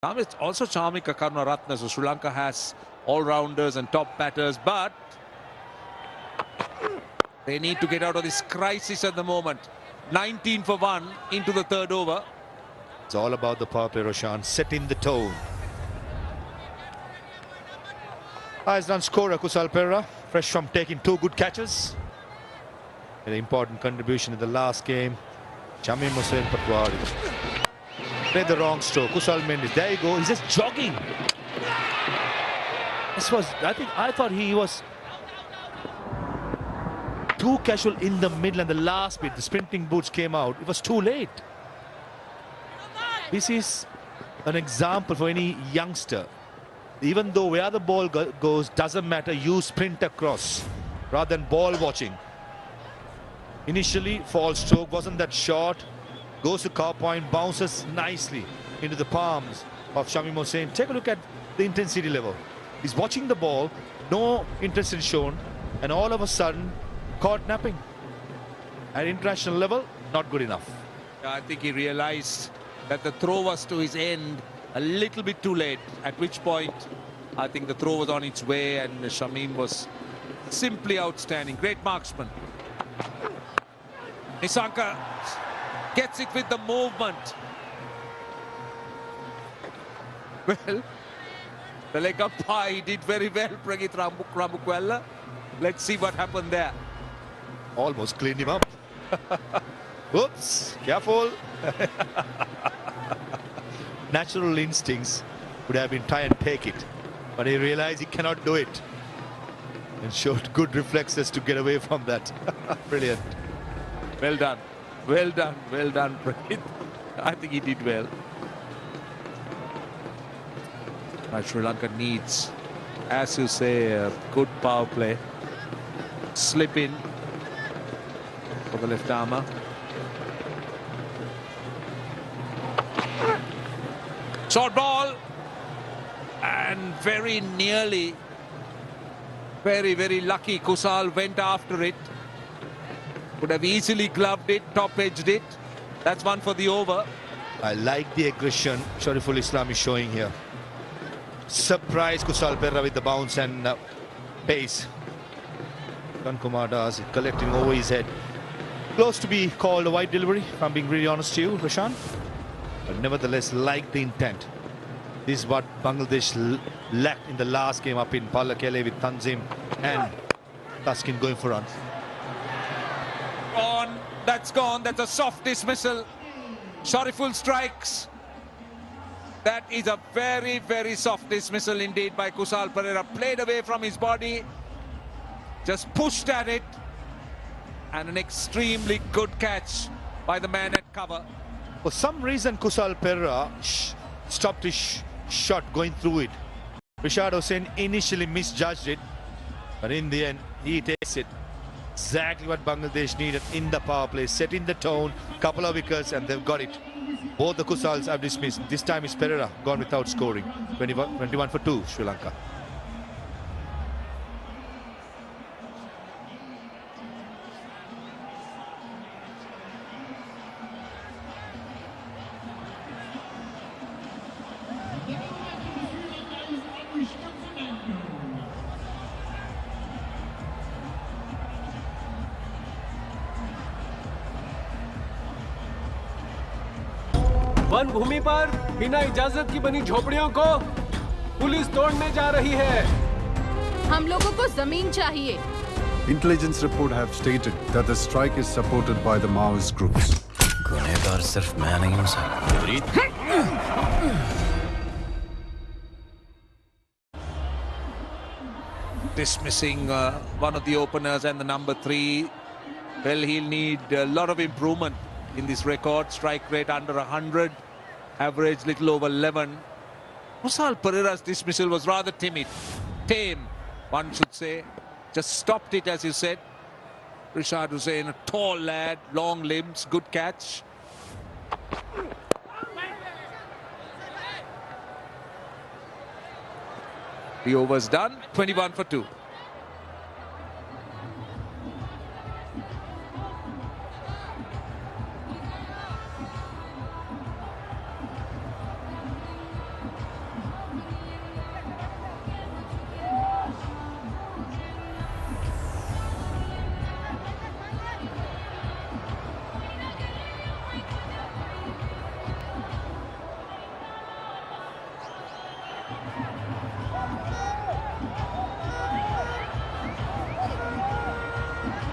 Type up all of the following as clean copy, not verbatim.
It's also charming Karunaratne. So Sri Lanka has all-rounders and top batters, but they need to get out of this crisis at the moment. 19 for 1 into the third over. It's all about the power play, Roshan, setting the tone. Highest run scorer Kusal Perera, fresh from taking 2 good catches. An important contribution in the last game. Shamim Hussain Patwari played the wrong stroke. Kusal Mendis, there you go. He's just jogging. I thought he was too casual in the middle, and the last bit, the sprinting boots came out. It was too late. This is an example for any youngster. Even though where the ball goes doesn't matter, you sprint across rather than ball watching. Initially, false stroke, wasn't that short. Goes to car point, bounces nicely into the palms of Shamim Hussain. Take a look at the intensity level. He's watching the ball, no interest in shown, and all of a sudden, caught napping. At international level, not good enough. I think he realized that the throw was to his end a little bit too late, at which point I think the throw was on its way and Shamim was simply outstanding. Great marksman. Nisanka gets it with the movement. Well, the leg up high did very well, Pragit Ramukwella. Let's see what happened there. Almost cleaned him up. Whoops, careful. Natural instincts would have been try and take it, but he realized he cannot do it and showed good reflexes to get away from that. Brilliant. Well done. Well done. Well done, Pragit. I think he did well. Sri Lanka needs, as you say, a good power play. Slip in for the left armour. Short ball, and very nearly, very lucky, Kusal went after it. Could have easily gloved it, top-edged it. That's one for the over. I like the aggression Shariful Islam is showing here. Surprise Kusal Perera with the bounce and pace. Kumar Das collecting over his head. Close to be called a wide delivery, if I'm being really honest to you, Roshan. But nevertheless, like the intent. This is what Bangladesh lacked in the last game up in Palakele with Tanzim and Taskin going for runs. Gone. That's gone. That's a soft dismissal. Shariful strikes. That is a very soft dismissal indeed by Kusal Perera. Played away from his body. Just pushed at it. And an extremely good catch by the man at cover. For some reason, Kusal Perera stopped his shot going through it. Rishad Hussain initially misjudged it, but in the end, he takes it. Exactly what Bangladesh needed in the power play, setting the tone, couple of wickets, and they've got it. Both the Kusals have dismissed. This time is Perera gone without scoring. 21 for 2, Sri Lanka. One भूमि पर बिना इजाजत की बनी झोपड़ियों को police तोड़ने जा रही है। हम लोगों को जमीन चाहिए। Intelligence report have stated that the strike is supported by the Maoist groups. गुनहगार सिर्फ मैं नहीं हूं sir. Dismissing one of the openers and the number 3. Well, he'll need a lot of improvement in this record. Strike rate under 100, average little over 11. Kusal Perera's dismissal was rather tame, one should say. Just stopped it, as you said. Rishad Hussain, a tall lad, long limbs, good catch. The over's done, 21 for 2.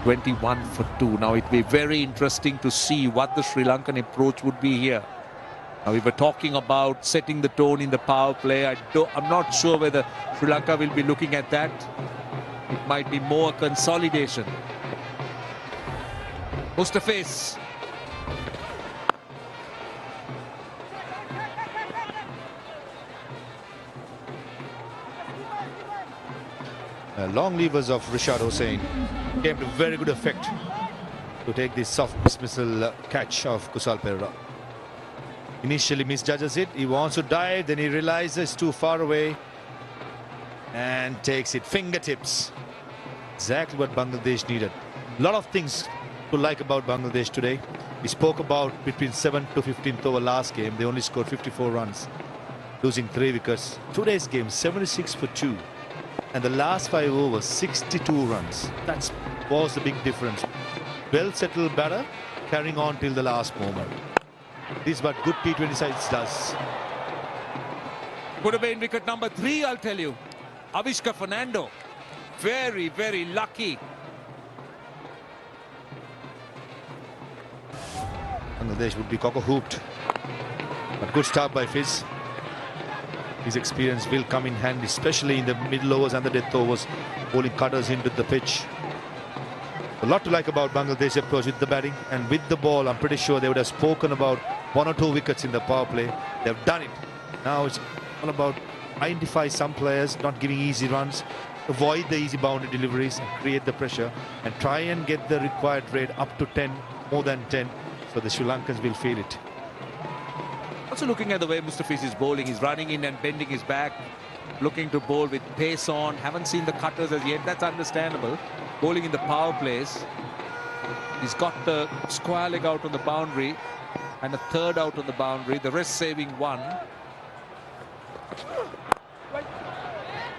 21 for 2. Now it will be very interesting to see what the Sri Lankan approach would be here. Now we were talking about setting the tone in the power play. I'm not sure whether Sri Lanka will be looking at that. It might be more a consolidation. Mustafiz. Long levers of Rishad Hossain came to very good effect to take this soft dismissal catch of Kusal Perera. Initially misjudges it, he wants to dive, then he realizes too far away and takes it fingertips. Exactly what Bangladesh needed. A lot of things to like about Bangladesh today. We spoke about between 7th to 15th over last game. They only scored 54 runs, losing 3 wickets. Today's game, 76 for 2. And the last 5 overs, 62 runs. That was the big difference. Well settled batter, carrying on till the last moment. This is what good T20 sides does. Could have been wicket number 3, I'll tell you. Avishka Fernando. Very, very lucky. Bangladesh would be cock-a-hooped. But good start by Fizz. His experience will come in handy, especially in the middle overs and the death overs, bowling cutters into the pitch. A lot to like about Bangladesh approach with the batting and with the ball. I'm pretty sure they would have spoken about 1 or 2 wickets in the power play. They've done it. Now it's all about identify some players, not giving easy runs, avoid the easy boundary deliveries and create the pressure and try and get the required rate up to 10, more than 10, so the Sri Lankans will feel it. Also looking at the way Mustafiz is bowling, he's running in and bending his back, looking to bowl with pace on. Haven't seen the cutters as yet, that's understandable. Bowling in the power plays. He's got the square leg out on the boundary and a third out on the boundary, the rest saving 1.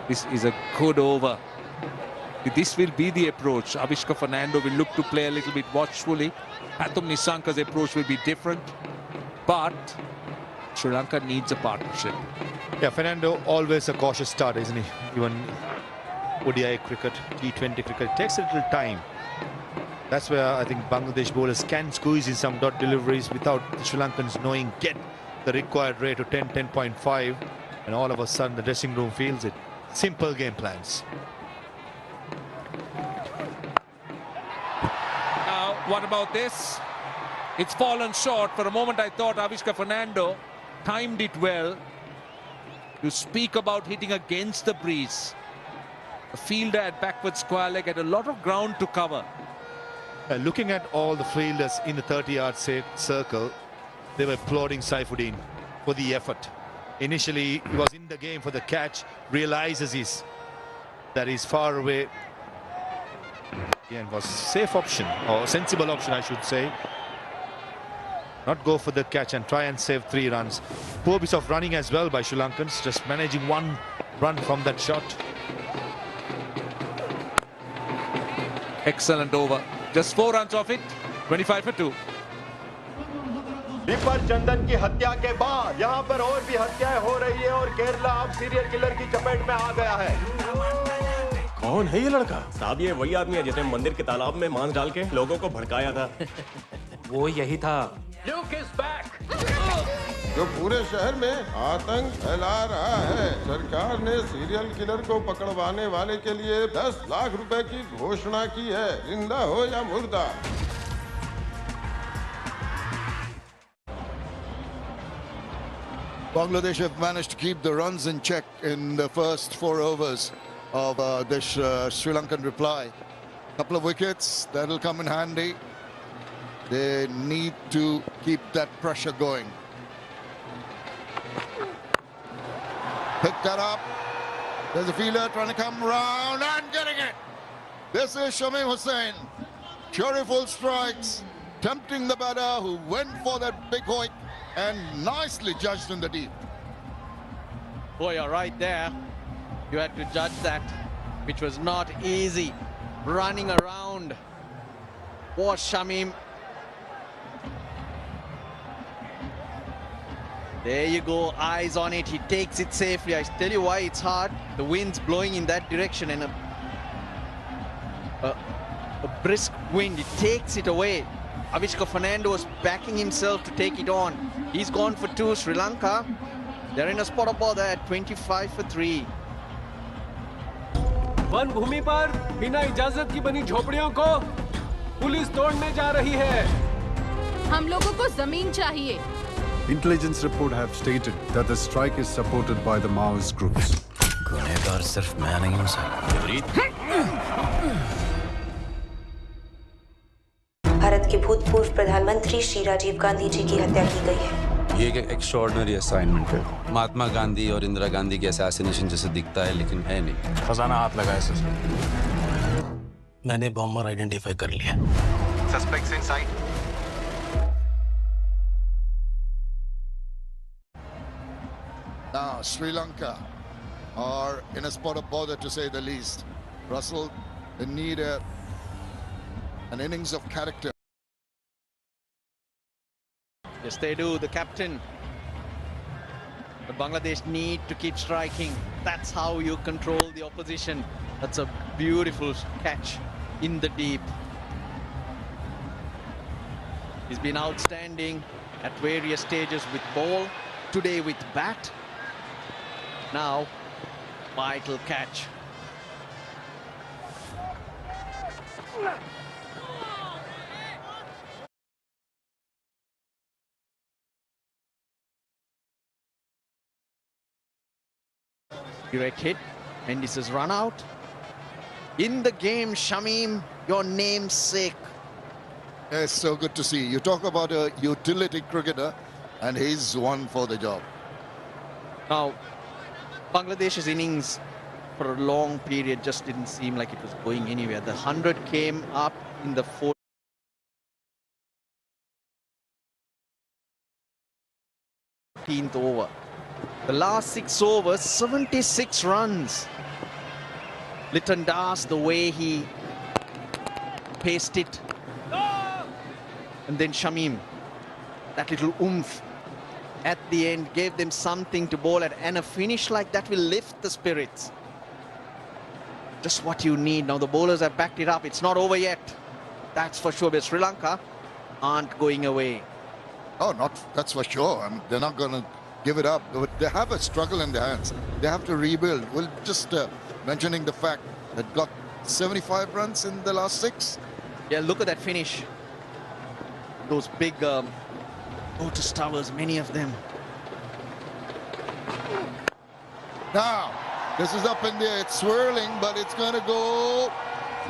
This is a good over. This will be the approach. Avishka Fernando will look to play a little bit watchfully. Pathum Nissanka's approach will be different, but Sri Lanka needs a partnership. Yeah, Fernando always a cautious start, isn't he? Even ODI cricket, T20 cricket, it takes a little time. That's where I think Bangladesh bowlers can squeeze in some dot deliveries without the Sri Lankans knowing, get the required rate to 10, 10.5, and all of a sudden the dressing room feels it. Simple game plans. Now, what about this? It's fallen short. For a moment I thought Avishka Fernando timed it well. You speak about hitting against the breeze. A fielder at backward square leg had a lot of ground to cover. Looking at all the fielders in the 30-yard circle, they were applauding Saifuddin for the effort. Initially, he was in the game for the catch, realizes that he's far away. Again, was safe option, or sensible option, I should say. Not go for the catch and try and save 3 runs. Poor piece of running as well by Sri Lankans, just managing 1 run from that shot. Excellent over. Just 4 runs off it. 25 for 2. दीपक चंदन की हत्या के बाद यहां पर और भी हत्याएं हो रही है और केरला अब सीरियल किलर की चपेट में आ गया है। कौन है ये लड़का? साहब ये वही आदमी है जिसने मंदिर के तालाब में मांस डाल के लोगों को भड़काया था। वो यही था। जो पूरे शहर में आतंक फैला रहा है। सरकार ने सीरियल किलर को पकड़वाने वाले के लिए 10 लाख रुपए की घोषणा की है, जिंदा हो या मुर्दा। Bangladesh have managed to keep the runs in check in the first 4 overs of this Sri Lankan reply. Couple of wickets, that'll come in handy. They need to keep that pressure going. Pick that up. There's a fielder trying to come round and getting it. This is Shamim Hussain. Cheerful strikes, tempting the batter who went for that big hoik and nicely judged in the deep. Boy, you're right there. You had to judge that, which was not easy. Running around was Shamim. There you go, eyes on it. He takes it safely. I tell you why it's hard. The wind's blowing in that direction and a brisk wind, it takes it away. Avishka Fernando was backing himself to take it on. He's gone for 2. Sri Lanka, they're in a spot of bother at 25 for 3. One भूमि पर बिना इजाजत की बनी झोपड़ियों को police तोड़ने जा रही है। हम लोगों को जमीन चाहिए। Intelligence report have stated that the strike is supported by the Maoist groups. गुनहगार सिर्फ मैं नहीं हूं सर। भारत के भूतपूर्व प्रधानमंत्री श्री राजीव गांधी जी की हत्या की गई है। ये एक एक्स्ट्रॉर्डिनरी असाइनमेंट है। महात्मा गांधी और इंदिरा गांधी के असैसिनेशन जैसे दिखता है लेकिन है नहीं। खजाना हाथ लगा है। मैंने बॉम्बर आइडेंटिफाई कर लिया। Suspects in sight. Now, Sri Lanka are in a spot of bother, to say the least. Russell, they need an innings of character. Yes, they do, the captain. But Bangladesh need to keep striking. That's how you control the opposition. That's a beautiful catch in the deep. He's been outstanding at various stages with ball, today with bat. Now, vital catch. Direct hit. Mendes has run out. In the game, Shamim, your namesake. It's so good to see. You talk about a utility cricketer, and he's one for the job. Now, Bangladesh's innings for a long period just didn't seem like it was going anywhere. The 100 came up in the 14th over. The last 6 overs, 76 runs. Litton Das, the way he paced it. And then Shamim, that little oomph at the end gave them something to bowl at, and a finish like that will lift the spirits. Just what you need. Now the bowlers have backed it up. It's not over yet. That's for sure. But Sri Lanka aren't going away. Oh, that's for sure. I mean, they're not going to give it up. But they have a struggle in their hands. They have to rebuild. We'll just mentioning the fact that got 75 runs in the last 6. Yeah, look at that finish. Those big Lotus Towers, many of them. Now, this is up in the air. It's swirling, but it's going to go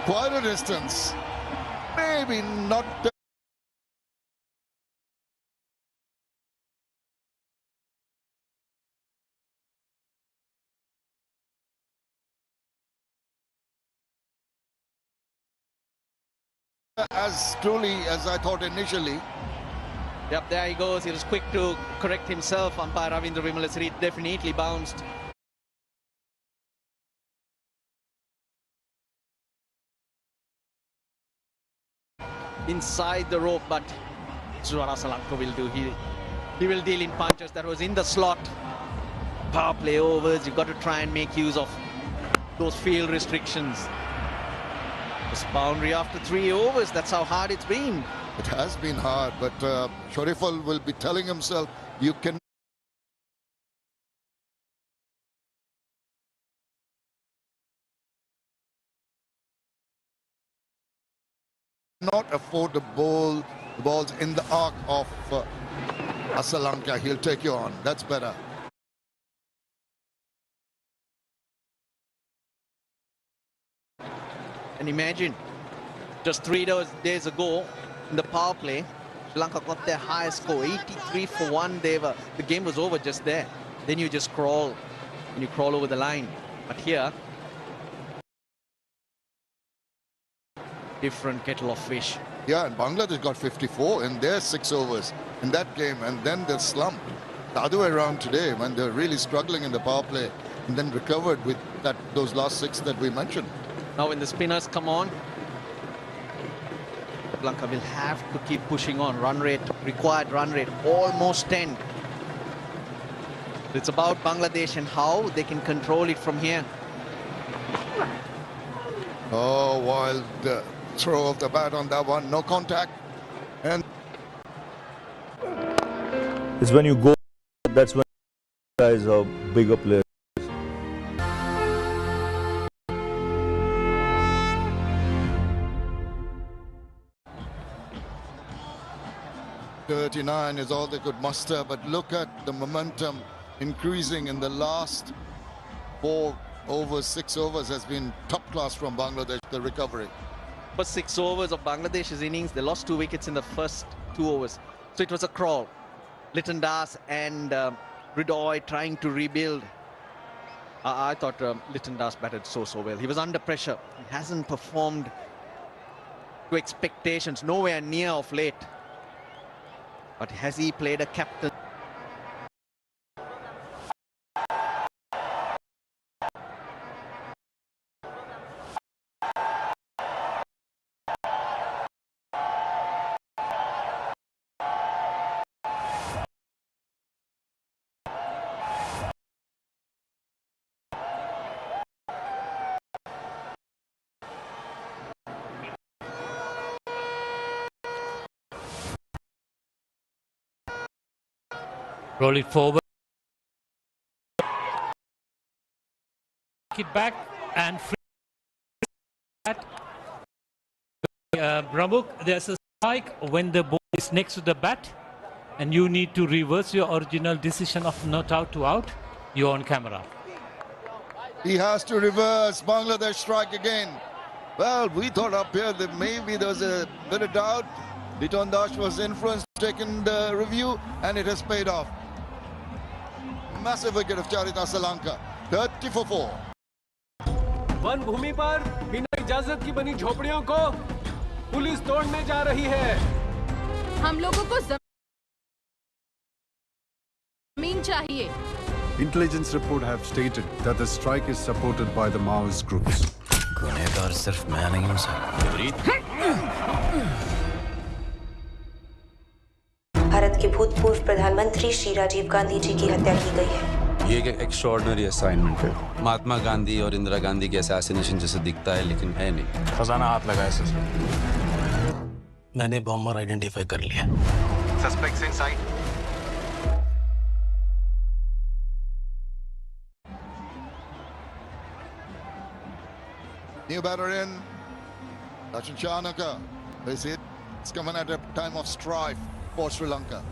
quite a distance. Maybe not. As truly as I thought initially. Yep, there he goes. He was quick to correct himself. Umpire Ravindra Vimalasri definitely bounced. Inside the rope, but Lanka will do. He will deal in punches. That was in the slot. Power play overs. You've got to try and make use of those field restrictions. This boundary after 3 overs. That's how hard it's been. It has been hard, but Shariful will be telling himself, you can not afford to bowl the balls in the arc of Lanka. He'll take you on. That's better. And imagine, just 3 days ago, in the power play, Sri Lanka got their highest score, 83 for 1. The game was over just there. Then you just crawl, and you crawl over the line. But here, different kettle of fish. Yeah, and Bangladesh got 54 in their 6 overs in that game, and then they slumped. The other way around today, when they're really struggling in the power play, and then recovered with those last 6 that we mentioned. Now when the spinners come on, Lanka will have to keep pushing on. Run rate, required run rate, almost 10. It's about Bangladesh and how they can control it from here. Oh, while throw of the bat on that one. No contact. And it's when you go, that's when guys are bigger players. 39 is all they could muster, but look at the momentum increasing in the last 4 overs, 6 overs has been top class from Bangladesh, the recovery. First 6 overs of Bangladesh's innings, they lost 2 wickets in the first 2 overs. So it was a crawl. Litton Das and Ridoy trying to rebuild. I thought Litton Das batted so well. He was under pressure. He hasn't performed to expectations, nowhere near of late. But has he played a captain? Roll it forward. Kick it back and free. Bramuk, there's a strike when the ball is next to the bat and you need to reverse your original decision of not out to out. You're on camera. He has to reverse. Bangladesh strike again. Well, we thought up here that maybe there was a bit of doubt. Litton Das was influenced, taken the review, and it has paid off. Massive wicket of Charita Lanka. 30 for 4. One भूमि पर बिना इजाजत की बनी झोपड़ियों को police तोड़ने जा रही है। हम लोगों को जमीन चाहिए। Intelligence report have stated that the strike is supported by the Maoist groups. गुनहगार सिर्फ मैं नहीं हूं सर। भारत के भूतपूर्व प्रधानमंत्री श्री राजीव गांधी जी की हत्या की गई है। ये एक एक्स्ट्रॉर्डिनरी असाइनमेंट है। महात्मा गांधी और इंदिरा गांधी के असैसिनेशन जैसे दिखता है लेकिन है नहीं। खजाना हाथ लगाए सर। मैंने बॉम्बर आइडेंटिफाई कर लिया। Suspects in sight. New batter in. Sachin Chanaka. It's coming at a time of strife for Sri Lanka.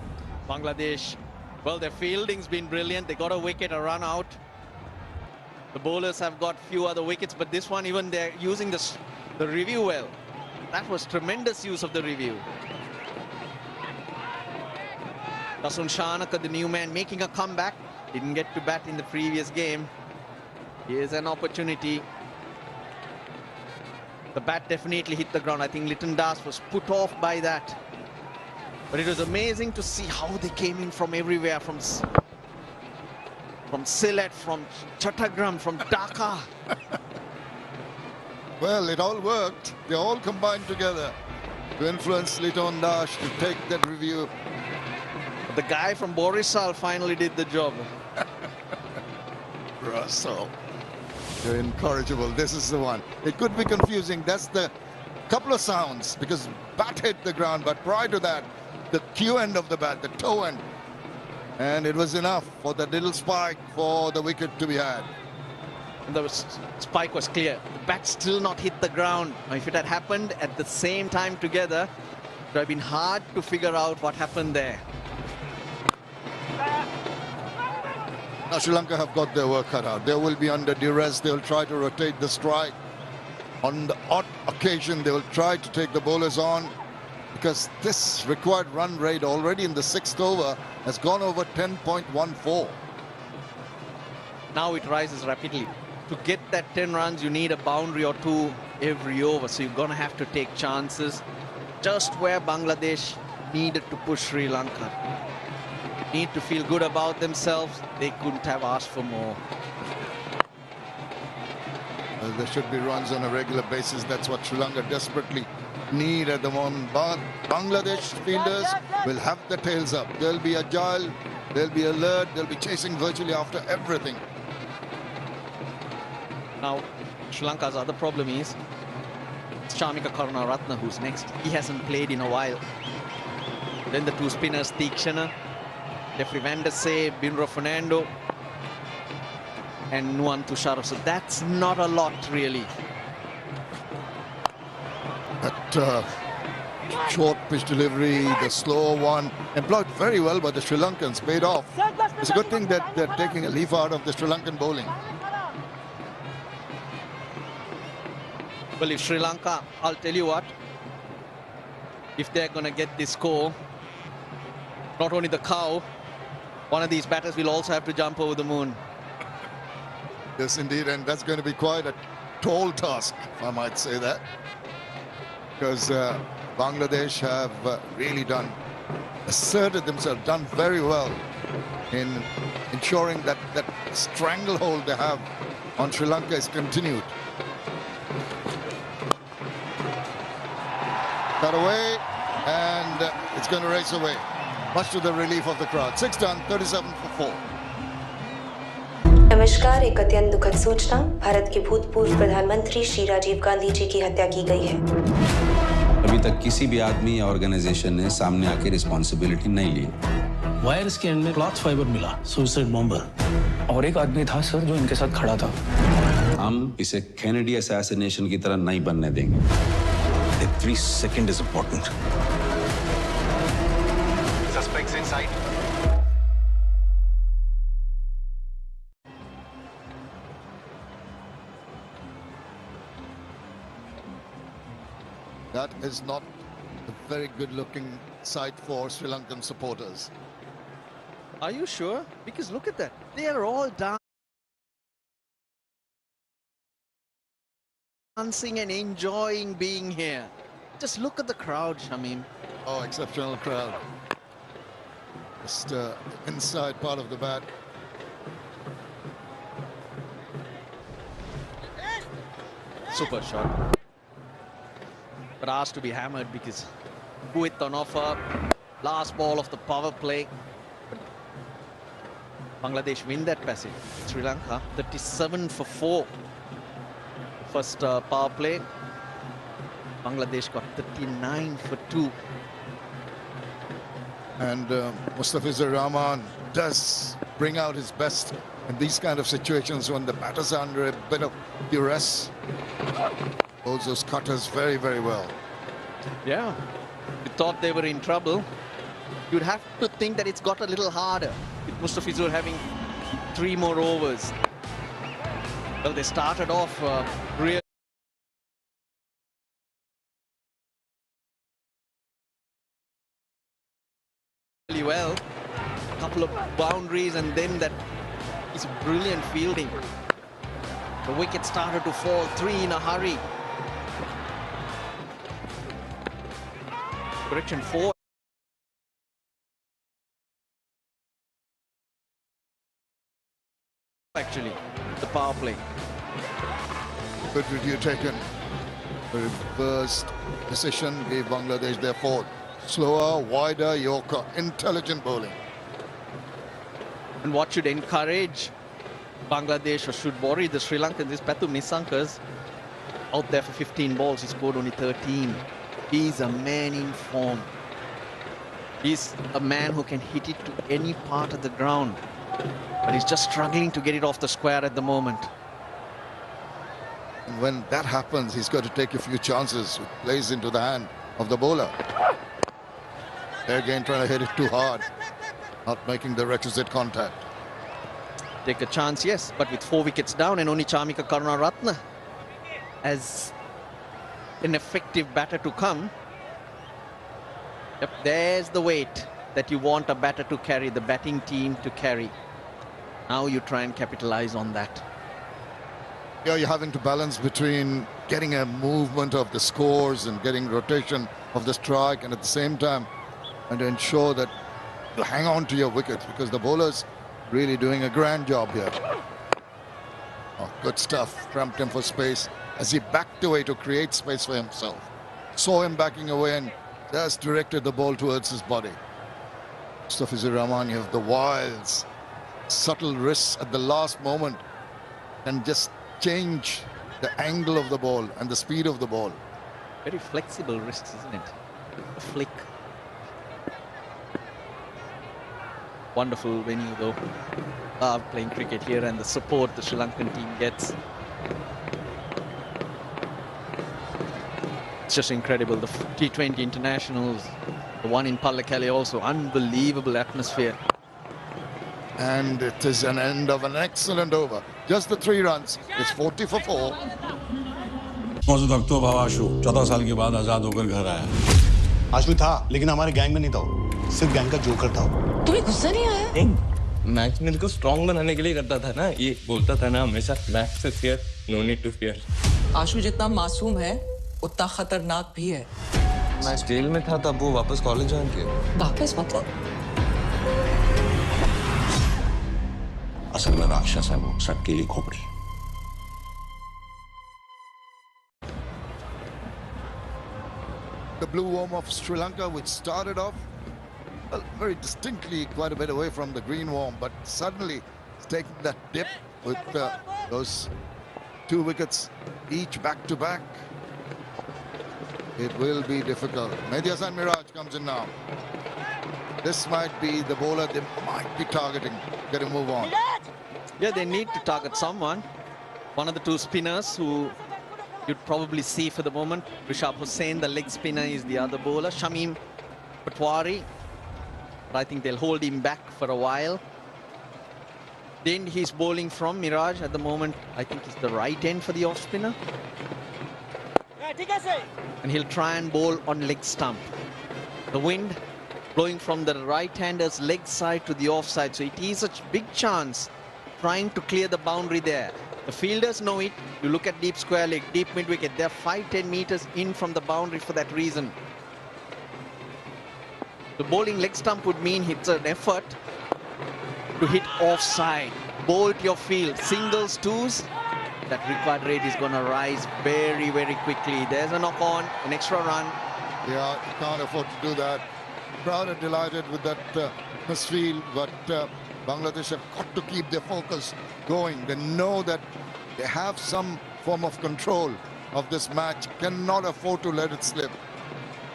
Bangladesh, well, their fielding's been brilliant. They got a wicket, a run out. The bowlers have got few other wickets, but this one, even they're using the review well. That was tremendous use of the review. Sachin Chanaka, the new man, making a comeback. Didn't get to bat in the previous game. Here's an opportunity. The bat definitely hit the ground. I think Litton Das was put off by that. But it was amazing to see how they came in from everywhere, from Sylhet, from Chattogram, from Dhaka. Well, it all worked. They all combined together to influence Litton Das to take that review. The guy from Borisal finally did the job. Russell. They're incorrigible. This is the one. It could be confusing. That's the couple of sounds because bat hit the ground. But prior to that, the Q end of the bat, the toe end. And it was enough for that little spike for the wicket to be had. And the spike was clear. The bat still not hit the ground. Now, if it had happened at the same time together, it would have been hard to figure out what happened there. Now Sri Lanka have got their work cut out. They will be under duress. They will try to rotate the strike. On the odd occasion, they will try to take the bowlers on because this required run rate already in the 6th over has gone over 10.14. Now it rises rapidly. To get that 10 runs, you need a boundary or 2 every over. So you're going to have to take chances just where Bangladesh needed to push Sri Lanka. Need to feel good about themselves. They couldn't have asked for more. Well, there should be runs on a regular basis. That's what Sri Lanka desperately need at the moment. Bangladesh fielders will have their tails up. They'll be agile, they'll be alert, they'll be chasing virtually after everything. Now, Sri Lanka's other problem is It's Chamika Karunaratne who's next. He hasn't played in a while. Then the two spinners, Tikshana, Jeffrey Van der Sey, Binro Fernando, and Nuwan Tusharo. So that's not a lot, really. That short pitch delivery, the slow one, employed very well by the Sri Lankans, paid off. It's a good thing that they're taking a leaf out of the Sri Lankan bowling. Well, if Sri Lanka, I'll tell you what, if they're going to get this score, not only the cow, one of these batters will also have to jump over the moon. Yes, indeed, and that's going to be quite a tall task, if I might say that. Because Bangladesh have really asserted themselves, done very well in ensuring that that stranglehold they have on Sri Lanka is continued. Cut away, and it's going to race away, much to the relief of the crowd. 6 done, 37 for 4. नमस्कार। एक अत्यंत दुखद सूचना, भारत के भूतपूर्व प्रधानमंत्री श्री राजीव गांधी जी की हत्या की गई है। अभी तक किसी भी आदमी या ऑर्गेनाइजेशन ने सामने आके रिस्पॉन्सिबिलिटी नहीं ली। वायर्स के एंड में क्लॉथ फाइबर मिला, सुसाइड बॉम्बर, और एक आदमी था सर जो इनके साथ खड़ा था। हम इसे केनेडी असैसिनेशन की तरह नहीं बनने देंगे। Every second is important. Suspects in sight. That is not a very good-looking sight for Sri Lankan supporters. Are you sure? Because look at that. They are all dancing and enjoying being here. Just look at the crowd, Shamim. Oh, exceptional crowd. Just inside part of the bat. Super shot. But asked to be hammered because Kuwait on offer. Last ball of the power play. Bangladesh win that passage. Sri Lanka 37 for 4. First power play. Bangladesh got 39 for 2. And Mustafizur Rahman does bring out his best in these kind of situations when the batters are under a bit of duress. Holds those cutters very, very well. Yeah, you thought they were in trouble. You'd have to think that it's got a little harder with Mustafizur having 3 more overs. Well, they started off really well. A couple of boundaries, and then that is brilliant fielding. The wicket started to fall, 3 in a hurry. Correction, 4. Actually, the power play. Good review taken. The reversed decision gave Bangladesh their 4th. Slower, wider Yorker, intelligent bowling. And what should encourage Bangladesh, or should worry the Sri Lankans, is Pathu Nisanka's out there for 15 balls. He scored only 13. He's a man in form. He's a man who can hit it to any part of the ground. But he's just struggling to get it off the square at the moment. And when that happens, he's got to take a few chances. It plays into the hand of the bowler. There again, trying to hit it too hard. Not making the requisite contact. Take a chance, yes, but with 4 wickets down and only Chamika Karunaratne as an effective batter to come. Yep, there's the weight that you want a batter to carry, the batting team to carry. Now you try and capitalize on that. Yeah, you're having to balance between getting a movement of the scores and getting rotation of the strike, and at the same time, and to ensure that you hang on to your wickets, because the bowler's really doing a grand job here. Oh, good stuff. Cramped him for space as he backed away to create space for himself. Saw him backing away and just directed the ball towards his body. Mustafizur Rahman, you have the wilds, subtle wrists at the last moment, and just change the angle of the ball and the speed of the ball. Very flexible wrists, isn't it? A flick. Wonderful venue though. Love playing cricket here and the support the Sri Lankan team gets. It's just incredible. The T20 internationals, the one in Pallekele also, unbelievable atmosphere. And it is an end of an excellent over. Just the 3 runs. It's 40 for 4. मौजूद अक्तो भावाशु 14 साल के बाद आजाद होकर घर आया। आशु था लेकिन हमारे गैंग में नहीं था, सिर्फ गैंग का जोकर था। तुम्हें गुस्सा नहीं आया? मैच में को स्ट्रॉन्ग बनाने के लिए करता था ना, ये बोलता था ना हमेशा मैच से fear, no need to fear. Ashu जितना मासूम है उतना खतरनाक भी है। मैं जेल में था तब वो वापस कॉलेज ज्वाइन किया। वापस मतलब? असल में राक्षस है वो, सबके लिए खोपड़ी। The blue worm of Sri Lanka, which started off well, very distinctly quite a bit away from the green worm, but suddenly it's taking that dip with those 2 wickets each back to back. It will be difficult. Mehdi Hasan Miraj comes in now. This might be the bowler they might be targeting. Get to move on. Yeah, they need to target someone. One of the 2 spinners who you'd probably see for the moment. Rishabh Hussain, the leg spinner, is the other bowler. Shamim Patwari. But I think they'll hold him back for a while. Then he's bowling from Miraj at the moment. I think it's the right end for the off spinner. And he'll try and bowl on leg stump. The wind blowing from the right-hander's leg side to the offside. So it is a big chance trying to clear the boundary there. The fielders know it. You look at deep square leg, deep mid-wicket. They're 5-10 meters in from the boundary for that reason. The bowling leg stump would mean it's an effort to hit offside. Bowl to your field. Singles, 2s. That required rate is going to rise very, very quickly. There's a knock on, an extra run. Yeah, you can't afford to do that. Proud and delighted with that misfield, but Bangladesh have got to keep their focus going. They know that they have some form of control of this match, cannot afford to let it slip.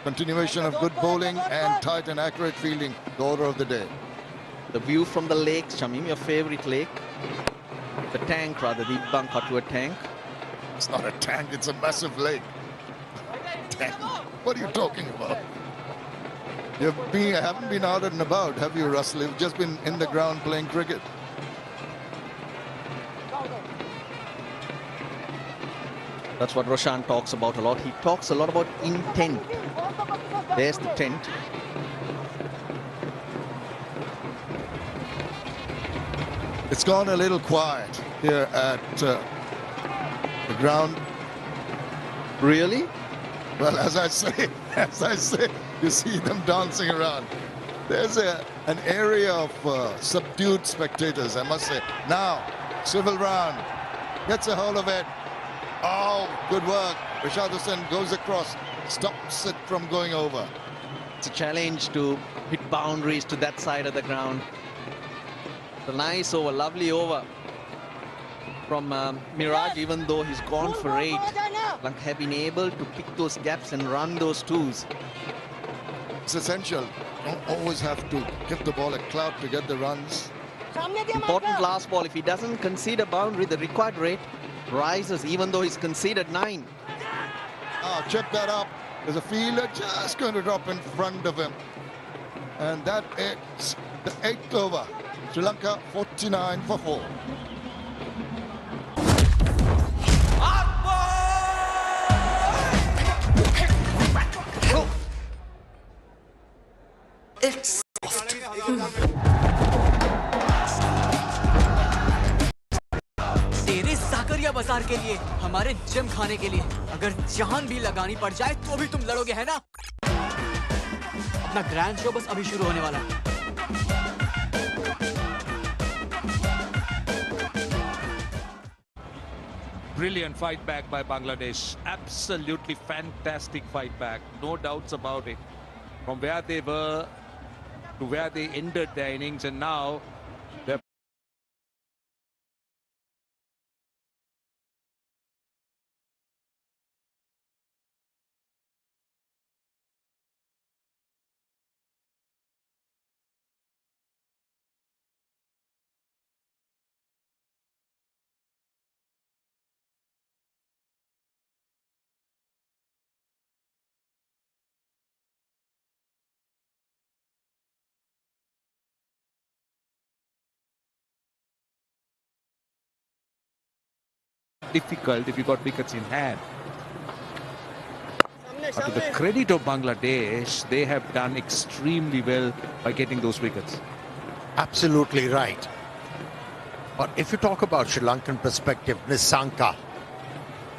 Continuation of good bowling and tight and accurate fielding, the order of the day. The view from the lake, Shamim, your favorite lake. The tank, rather, the Bankatua tank. It's not a tank, it's a massive lake. Tank. What are you talking about? You haven't been out and about, have you, Russell? You've just been in the ground playing cricket. That's what Roshan talks about a lot. He talks a lot about intent. There's the tent. It's gone a little quiet here at the ground. Really? Well, as I say, you see them dancing around. There's an area of subdued spectators, I must say. Now, Civil round, gets a hold of it. Oh, good work. Rashad Hussain goes across, stops it from going over. It's a challenge to hit boundaries to that side of the ground. It's a nice over, lovely over from Miraj, even though he's gone for 8. Lanka have been able to pick those gaps and run those 2s. It's essential. Don't always have to give the ball a clout to get the runs. Important last ball. If he doesn't concede a boundary, the required rate rises, even though he's conceded 9. Ah, check that up. There's a fielder just going to drop in front of him. And that is the 8th over. Sri Lanka 49 for 4. It's तेरे साकरिया बाजार के लिए, हमारे gym खाने के लिए, अगर जान भी लगानी पड़ जाए तो भी तुम लड़ोगे, है ना? अपना ग्रैंड शो बस अभी शुरू होने वाला है. Brilliant fight back by Bangladesh. Absolutely fantastic fight back. No doubts about it. From where they were to where they ended their innings, and now they're difficult if you got wickets in hand. But to the credit of Bangladesh, they have done extremely well by getting those wickets. Absolutely right. But if you talk about Sri Lankan perspective, Nisanka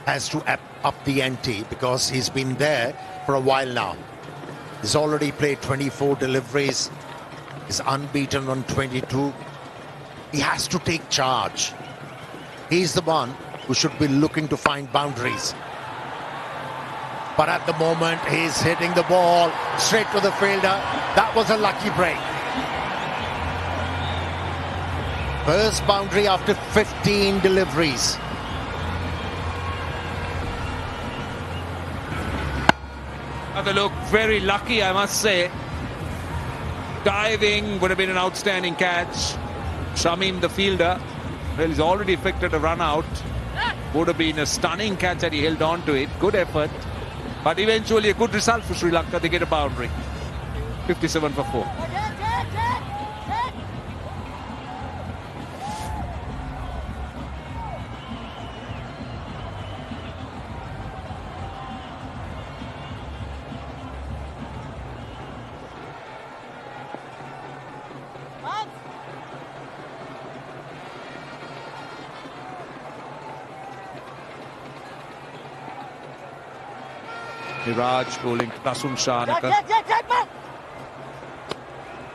has to up the ante because he's been there for a while now. He's already played 24 deliveries. He's unbeaten on 22. He has to take charge. He's the one who should be looking to find boundaries. But at the moment, he's hitting the ball straight to the fielder. That was a lucky break. First boundary after 15 deliveries. They look very lucky, I must say. Diving would have been an outstanding catch. Shamim, the fielder, well, he's already effected a run out. Would have been a stunning catch had he held on to it. Good effort. But eventually a good result for Sri Lanka. They get a boundary. 57 for 4. Miraj bowling to Tasun Shanaka.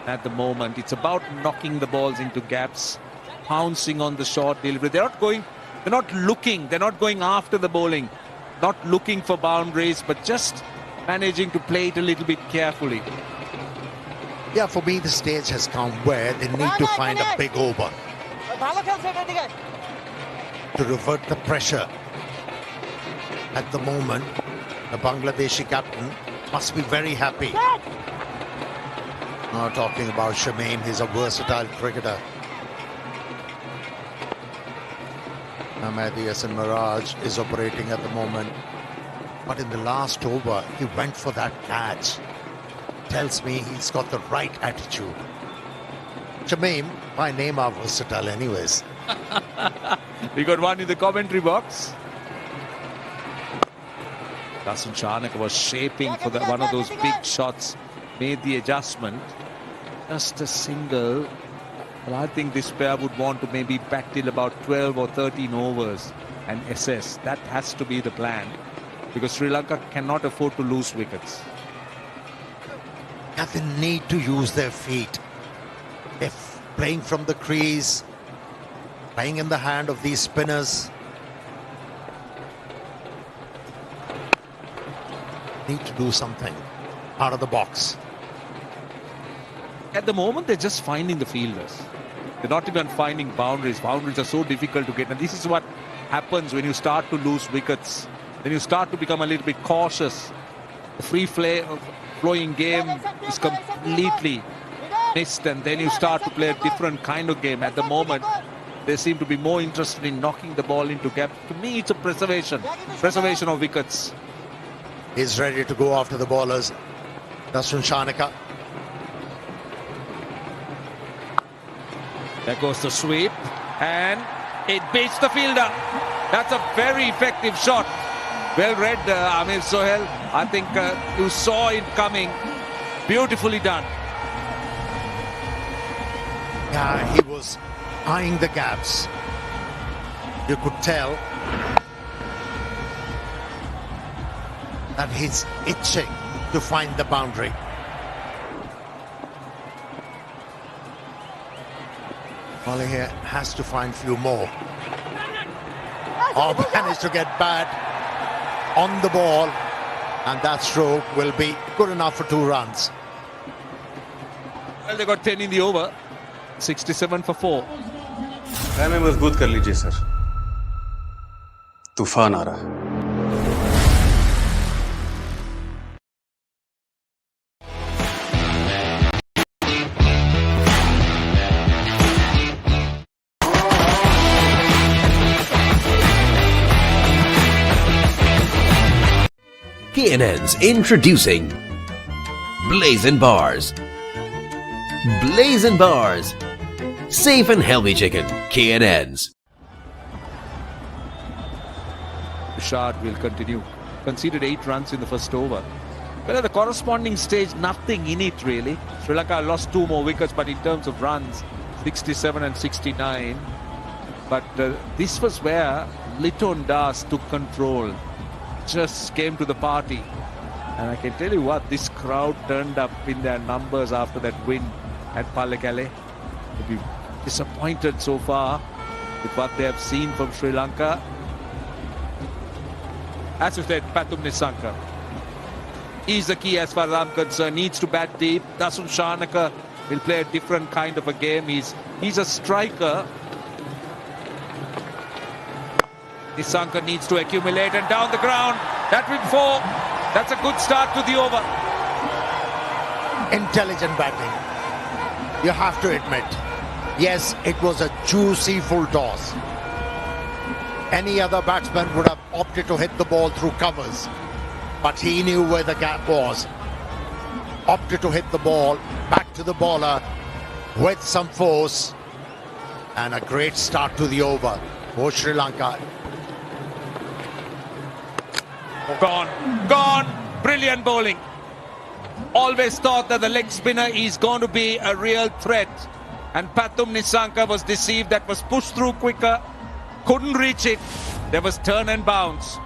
At the moment, it's about knocking the balls into gaps, pouncing on the short delivery. They're not going after the bowling, not looking for boundaries, but just managing to play it a little bit carefully. Yeah, for me, the stage has come where they need to find a big over to revert the pressure. At the moment, the Bangladeshi captain must be very happy. Now talking about Shamim, he's a versatile cricketer. Ahmadi Hassan Miraj is operating at the moment. But in the last over, he went for that catch. Tells me he's got the right attitude. Shamim, by name, are versatile anyways. We got one in the commentary box. Tasun Shanaka was shaping for one of those big shots, made the adjustment. Just a single. Well, I think this pair would want to maybe bat till about 12 or 13 overs and assess. That has to be the plan because Sri Lanka cannot afford to lose wickets. Yeah, they need to use their feet. If playing from the crease, playing in the hand of these spinners, need to do something out of the box. At the moment, they're just finding the fielders. They're not even finding boundaries. Boundaries are so difficult to get. And this is what happens when you start to lose wickets. Then you start to become a little bit cautious. The flowing game is completely missed. And then you start to play a different kind of game. At the moment, they seem to be more interested in knocking the ball into gaps. To me, it's a preservation of wickets. He's ready to go after the bowlers. Tasun Shanaka. There goes the sweep. And it beats the fielder. That's a very effective shot. Well read, Amir Sohail. I think you saw it coming. Beautifully done. Yeah, he was eyeing the gaps. You could tell that he's itching to find the boundary. Well, he has to find a few more. Oh, managed to get bad on the ball, and that stroke will be good enough for 2 runs. Well, they got 10 in the over. 67 for 4. में मजबूत कर लीजिए sir. तूफान आ रहा है. K&N's introducing Blazing Bars. Blazing Bars. Safe and healthy chicken. K&N's. Bouchard will continue. Conceded 8 runs in the first over. But at the corresponding stage, nothing in it really. Sri Lanka lost 2 more wickets, but in terms of runs, 67 and 69. But this was where Liton Das took control. Just came to the party. And I can tell you what, this crowd turned up in their numbers after that win at Pallekele. They'll be disappointed so far with what they have seen from Sri Lanka. As you said, Pathum Nissanka. He's the key as far as I'm concerned. Needs to bat deep. Dasun Shanaka will play a different kind of a game. He's a striker. Nissanka needs to accumulate and down the ground. That will 4. That's a good start to the over. Intelligent batting. You have to admit. Yes, it was a juicy full toss. Any other batsman would have opted to hit the ball through covers. But he knew where the gap was. Opted to hit the ball back to the bowler with some force. And a great start to the over for Sri Lanka. Gone. Brilliant bowling. Always thought that the leg spinner is going to be a real threat. And Pathum Nissanka was deceived. That was pushed through quicker. Couldn't reach it. There was turn and bounce.